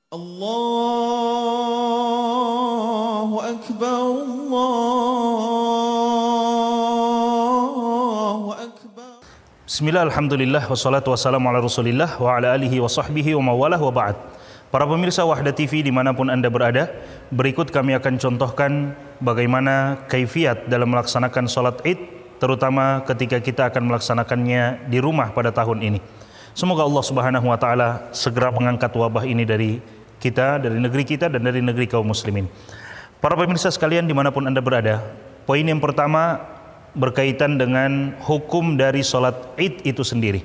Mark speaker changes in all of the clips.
Speaker 1: Allahu Akbar, Allahu Akbar.
Speaker 2: Bismillah, alhamdulillah, wassalatu wassalamu ala rasulillah wa ala alihi wa sahbihi wa mawalah wa ba'd. Para pemirsa Wahda TV dimanapun Anda berada, berikut kami akan contohkan bagaimana kaifiat dalam melaksanakan sholat id, terutama ketika kita akan melaksanakannya di rumah pada tahun ini. Semoga Allah Subhanahu wa Ta'ala segera mengangkat wabah ini dari kita, dari negeri kita, dan dari negeri kaum muslimin. Para pemirsa sekalian dimanapun Anda berada, poin yang pertama berkaitan dengan hukum dari sholat id itu sendiri.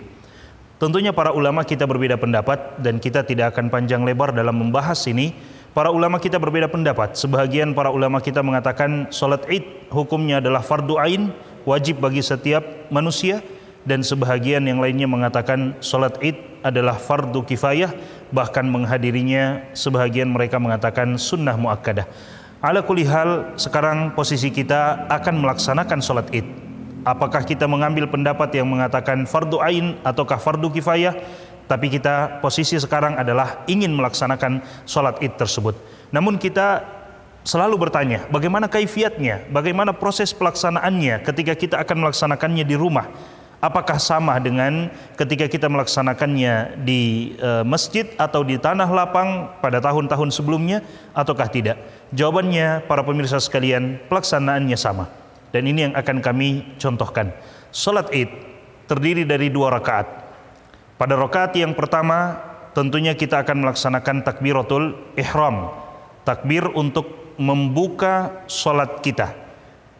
Speaker 2: Tentunya para ulama kita berbeda pendapat, dan kita tidak akan panjang lebar dalam membahas ini. Para ulama kita berbeda pendapat. Sebahagian para ulama kita mengatakan sholat id hukumnya adalah fardu ain, wajib bagi setiap manusia, dan sebahagian yang lainnya mengatakan sholat id adalah fardu kifayah, bahkan menghadirinya sebahagian mereka mengatakan sunnah muakkadah. Ala kulli hal, sekarang posisi kita akan melaksanakan sholat id. Apakah kita mengambil pendapat yang mengatakan fardu ain ataukah fardu kifayah? Tapi kita posisi sekarang adalah ingin melaksanakan sholat id tersebut. Namun kita selalu bertanya, bagaimana kaifiatnya, bagaimana proses pelaksanaannya ketika kita akan melaksanakannya di rumah? Apakah sama dengan ketika kita melaksanakannya di masjid atau di tanah lapang pada tahun-tahun sebelumnya, ataukah tidak? Jawabannya para pemirsa sekalian, pelaksanaannya sama. Dan ini yang akan kami contohkan. Salat id terdiri dari 2 rakaat. Pada rakaat yang pertama tentunya kita akan melaksanakan takbiratul ihram, takbir untuk membuka salat kita.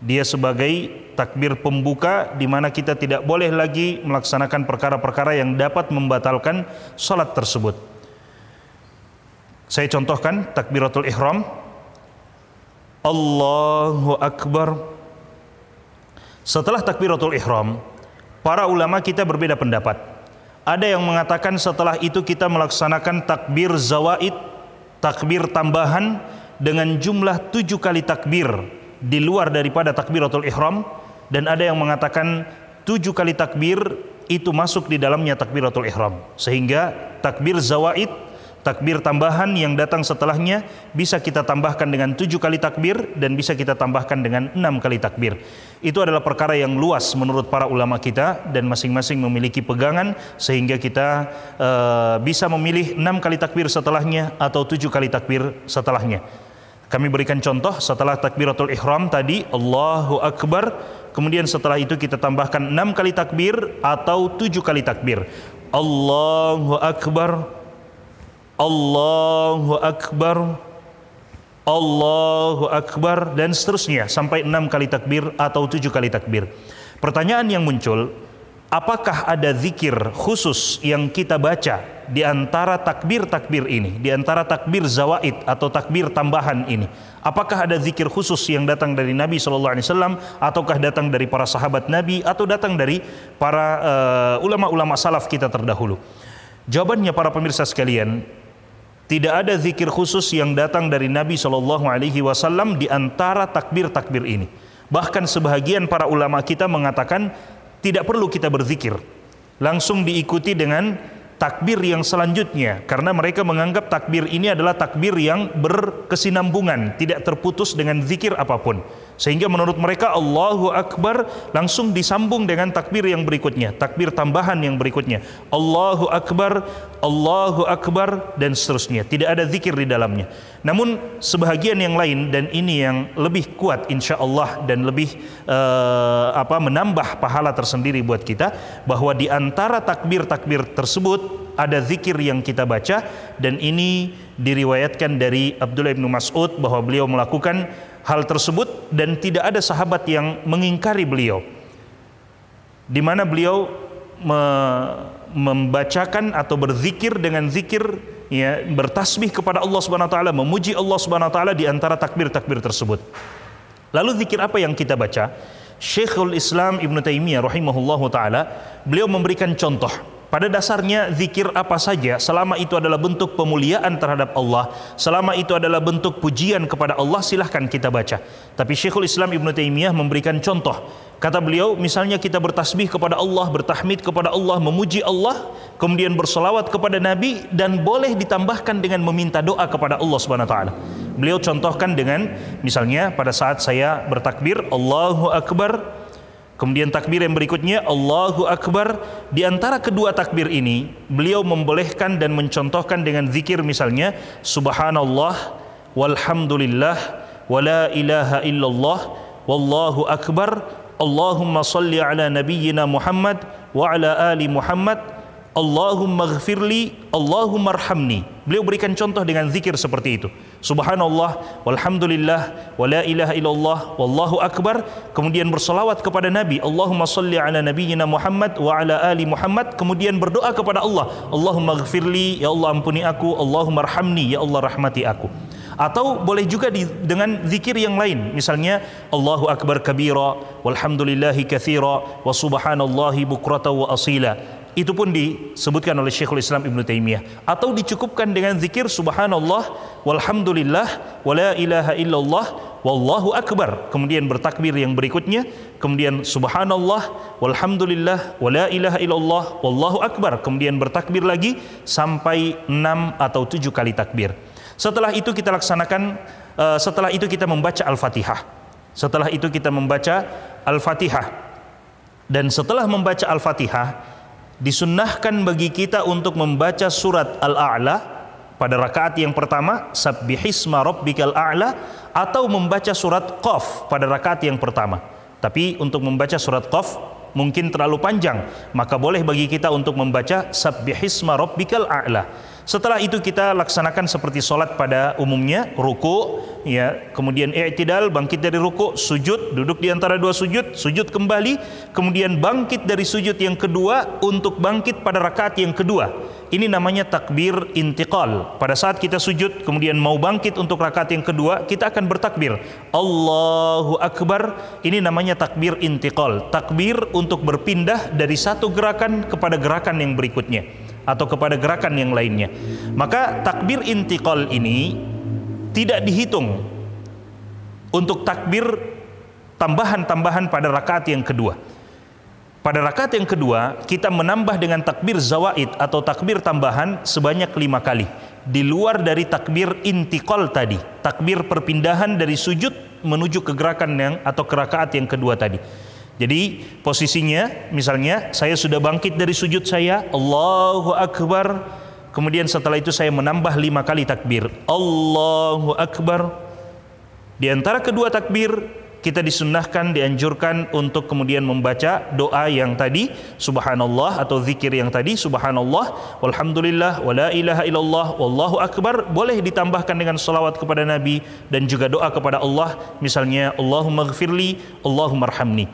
Speaker 2: Dia sebagai takbir pembuka, di mana kita tidak boleh lagi melaksanakan perkara-perkara yang dapat membatalkan salat tersebut. Saya contohkan takbiratul ihram. Allahu Akbar. Setelah takbiratul ihram, para ulama kita berbeda pendapat. Ada yang mengatakan setelah itu kita melaksanakan takbir zawaid, takbir tambahan dengan jumlah 7 kali takbir di luar daripada takbiratul ihram, dan ada yang mengatakan 7 kali takbir itu masuk di dalamnya takbiratul ihram, sehingga takbir zawaid, takbir tambahan yang datang setelahnya bisa kita tambahkan dengan 7 kali takbir, dan bisa kita tambahkan dengan 6 kali takbir. Itu adalah perkara yang luas menurut para ulama kita, dan masing-masing memiliki pegangan, sehingga kita bisa memilih 6 kali takbir setelahnya atau 7 kali takbir setelahnya. Kami berikan contoh, setelah takbiratul ihram tadi Allahu Akbar, kemudian setelah itu kita tambahkan 6 kali takbir atau 7 kali takbir. Allahu Akbar, Allahu Akbar, Allahu Akbar, dan seterusnya sampai 6 kali takbir atau 7 kali takbir. Pertanyaan yang muncul, apakah ada zikir khusus yang kita baca di antara takbir-takbir ini, di antara takbir zawaid atau takbir tambahan ini? Apakah ada zikir khusus yang datang dari Nabi SAW, ataukah datang dari para sahabat Nabi, atau datang dari para ulama-ulama salaf kita terdahulu? Jawabannya para pemirsa sekalian, tidak ada zikir khusus yang datang dari Nabi SAW di antara takbir-takbir ini. Bahkan sebahagian para ulama kita mengatakan tidak perlu kita berzikir, langsung diikuti dengan takbir yang selanjutnya, karena mereka menganggap takbir ini adalah takbir yang berkesinambungan, tidak terputus dengan zikir apapun, sehingga menurut mereka Allahu Akbar langsung disambung dengan takbir yang berikutnya, takbir tambahan yang berikutnya, Allahu Akbar, Allahu Akbar, dan seterusnya. Tidak ada zikir di dalamnya. Namun sebahagian yang lain, dan ini yang lebih kuat insya Allah dan lebih menambah pahala tersendiri buat kita, bahwa di antara takbir-takbir tersebut ada zikir yang kita baca, dan ini diriwayatkan dari Abdullah bin Mas'ud bahwa beliau melakukan hal tersebut, dan tidak ada sahabat yang mengingkari beliau, di mana beliau membacakan atau berzikir dengan zikir, ya, bertasbih kepada Allah Subhanahu wa taala, memuji Allah Subhanahu wa taala di antara takbir-takbir tersebut. Lalu zikir apa yang kita baca? Syekhul Islam Ibnu Taimiyah rahimahullahu taala, beliau memberikan contoh. Pada dasarnya zikir apa saja, selama itu adalah bentuk pemuliaan terhadap Allah, selama itu adalah bentuk pujian kepada Allah, silahkan kita baca. Tapi Syekhul Islam Ibn Taimiyah memberikan contoh. Kata beliau, misalnya kita bertasbih kepada Allah, bertahmid kepada Allah, memuji Allah, kemudian bersolawat kepada Nabi, dan boleh ditambahkan dengan meminta doa kepada Allah Subhanahu wa taala. Beliau contohkan dengan misalnya pada saat saya bertakbir Allahu Akbar, kemudian takbir yang berikutnya Allahu Akbar. Di antara kedua takbir ini beliau membolehkan dan mencontohkan dengan zikir misalnya Subhanallah walhamdulillah wala ilaha illallah wallahu akbar, Allahumma salli ala nabiyyina Muhammad wa ala ali Muhammad, Allahumma ghafirli, Allahumma arhamni. Beliau berikan contoh dengan zikir seperti itu. Subhanallah walhamdulillah wa la ilaha illallah wallahu akbar, kemudian berselawat kepada Nabi, Allahumma salli ala nabiyyina Muhammad wa ala ali Muhammad, kemudian berdoa kepada Allah, Allahumma ghafirli, ya Allah ampuni aku, Allahumma arhamni, ya Allah rahmati aku. Atau boleh juga dengan zikir yang lain, misalnya Allahu akbar kabira walhamdulillahi katsira wa subhanallahi bukratan wa asila. Itu pun disebutkan oleh Syekhul Islam Ibn Taimiyah. Atau dicukupkan dengan zikir Subhanallah walhamdulillah wa la ilaha illallah wallahu akbar, kemudian bertakbir yang berikutnya, kemudian Subhanallah walhamdulillah wa la ilaha illallah wallahu akbar, kemudian bertakbir lagi sampai 6 atau 7 kali takbir. Setelah itu kita laksanakan, setelah itu kita membaca Al-Fatihah. Setelah itu kita membaca Al-Fatihah. Dan setelah membaca Al-Fatihah, disunnahkan bagi kita untuk membaca surat Al-A'la pada rakaat yang pertama, Sabbihisma Rabbikal A'la, atau membaca surat Qaf pada rakaat yang pertama. Tapi untuk membaca surat Qaf mungkin terlalu panjang, maka boleh bagi kita untuk membaca Sabbihisma Rabbikal A'la. Setelah itu kita laksanakan seperti solat pada umumnya, ruku, ya, kemudian i'tidal, bangkit dari ruku, sujud, duduk di antara dua sujud, sujud kembali, kemudian bangkit dari sujud yang kedua untuk bangkit pada rakaat yang kedua. Ini namanya takbir intiqal. Pada saat kita sujud kemudian mau bangkit untuk rakaat yang kedua, kita akan bertakbir Allahu Akbar. Ini namanya takbir intiqal, takbir untuk berpindah dari satu gerakan kepada gerakan yang berikutnya atau kepada gerakan yang lainnya. Maka takbir intiqal ini tidak dihitung untuk takbir tambahan-tambahan pada rakaat yang kedua. Pada rakaat yang kedua kita menambah dengan takbir zawaid atau takbir tambahan sebanyak 5 kali, di luar dari takbir intiqal tadi, takbir perpindahan dari sujud menuju ke gerakan yang atau ke rakaat yang kedua tadi. Jadi posisinya misalnya saya sudah bangkit dari sujud saya, Allahu Akbar, kemudian setelah itu saya menambah 5 kali takbir Allahu Akbar. Di antara kedua takbir kita disunnahkan, dianjurkan untuk kemudian membaca doa yang tadi, Subhanallah, atau zikir yang tadi, Subhanallah walhamdulillah wa la ilaha illallah wallahu akbar. Boleh ditambahkan dengan salawat kepada Nabi dan juga doa kepada Allah, misalnya Allahumma ghafirli, Allahumma arhamni.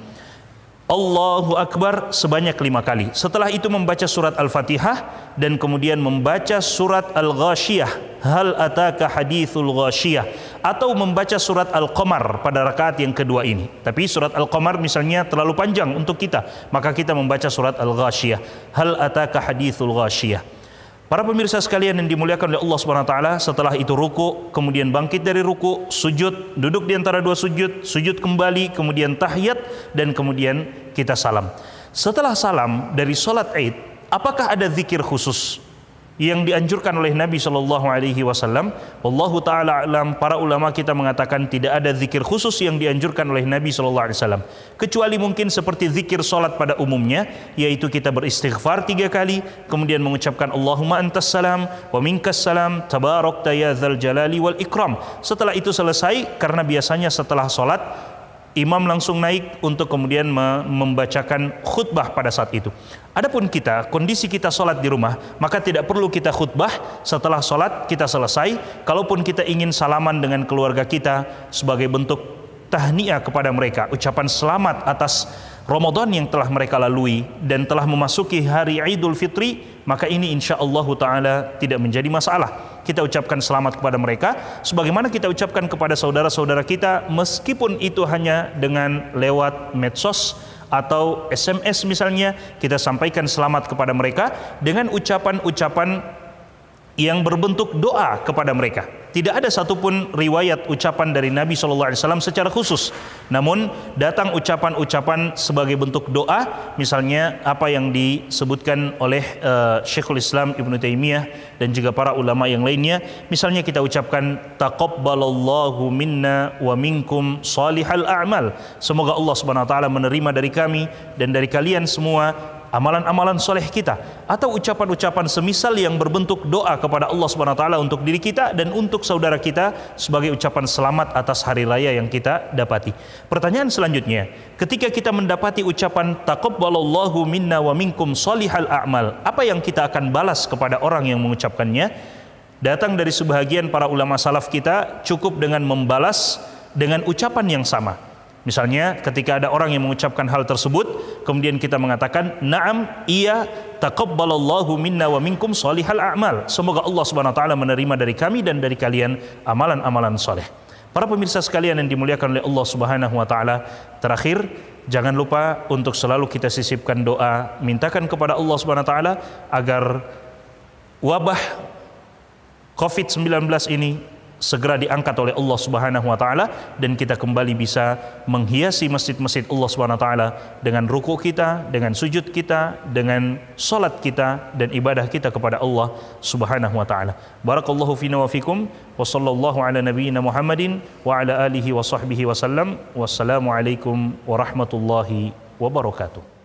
Speaker 2: Allahu Akbar sebanyak 5 kali. Setelah itu membaca surat Al-Fatihah dan kemudian membaca surat Al-Ghashiyah, Hal ataka hadithul Ghashiyah, atau membaca surat Al-Qamar pada rakaat yang kedua ini. Tapi surat Al-Qamar misalnya terlalu panjang untuk kita, maka kita membaca surat Al-Ghashiyah, Hal ataka hadithul Ghashiyah. Para pemirsa sekalian yang dimuliakan oleh Allah Subhanahu wa taala, setelah itu ruku, kemudian bangkit dari ruku, sujud, duduk di antara dua sujud, sujud kembali, kemudian tahiyat, dan kemudian kita salam. Setelah salam dari salat Id, apakah ada zikir khusus yang dianjurkan oleh Nabi SAW? Wallahu ta'ala a'lam. Para ulama kita mengatakan tidak ada zikir khusus yang dianjurkan oleh Nabi SAW, kecuali mungkin seperti zikir salat pada umumnya, yaitu kita beristighfar 3 kali, kemudian mengucapkan Allahumma antas salam wa minkas salam tabarakta ya dzal jalali wal ikram. Setelah itu selesai, karena biasanya setelah salat imam langsung naik untuk kemudian membacakan khutbah pada saat itu. Adapun kita, kondisi kita sholat di rumah, maka tidak perlu kita khutbah. Setelah sholat kita selesai, kalaupun kita ingin salaman dengan keluarga kita sebagai bentuk tahniah kepada mereka, ucapan selamat atas Ramadan yang telah mereka lalui dan telah memasuki hari Idul Fitri, maka ini insyaallah ta'ala tidak menjadi masalah. Kita ucapkan selamat kepada mereka sebagaimana kita ucapkan kepada saudara-saudara kita, meskipun itu hanya dengan lewat medsos atau SMS misalnya, kita sampaikan selamat kepada mereka dengan ucapan-ucapan yang berbentuk doa kepada mereka. Tidak ada satupun riwayat ucapan dari Nabi SAW secara khusus. Namun datang ucapan-ucapan sebagai bentuk doa, misalnya apa yang disebutkan oleh Syekhul Islam Ibnu Taimiyah dan juga para ulama yang lainnya. Misalnya kita ucapkan taqabbalallahu minna wa minkum salihal a'mal. Semoga Allah Subhanahu wa taala menerima dari kami dan dari kalian semua amalan-amalan soleh kita, atau ucapan-ucapan semisal yang berbentuk doa kepada Allah Subhanahu wa taala untuk diri kita dan untuk saudara kita sebagai ucapan selamat atas hari raya yang kita dapati. Pertanyaan selanjutnya, ketika kita mendapati ucapan taqabbalallahu minna wa minkum shalihal a'mal, apa yang kita akan balas kepada orang yang mengucapkannya? Datang dari sebahagian para ulama salaf kita, cukup dengan membalas dengan ucapan yang sama. Misalnya ketika ada orang yang mengucapkan hal tersebut, kemudian kita mengatakan, "Na'am, iya, taqabbalallahu minna wa minkum shalihal a'mal." Semoga Allah Subhanahu wa taala menerima dari kami dan dari kalian amalan-amalan soleh. Para pemirsa sekalian yang dimuliakan oleh Allah Subhanahu wa taala, terakhir jangan lupa untuk selalu kita sisipkan doa, mintakan kepada Allah Subhanahu wa taala agar wabah COVID-19 ini segera diangkat oleh Allah Subhanahu wa taala dan kita kembali bisa menghiasi masjid-masjid Allah Subhanahu wa taala dengan ruku kita, dengan sujud kita, dengan salat kita dan ibadah kita kepada Allah Subhanahu wa taala. Barakallahu fina wa fikum wa sallallahu ala nabiyyina Muhammadin wa ala alihi wa sahbihi wasallam. Wassalamu alaikum warahmatullahi wabarakatuh.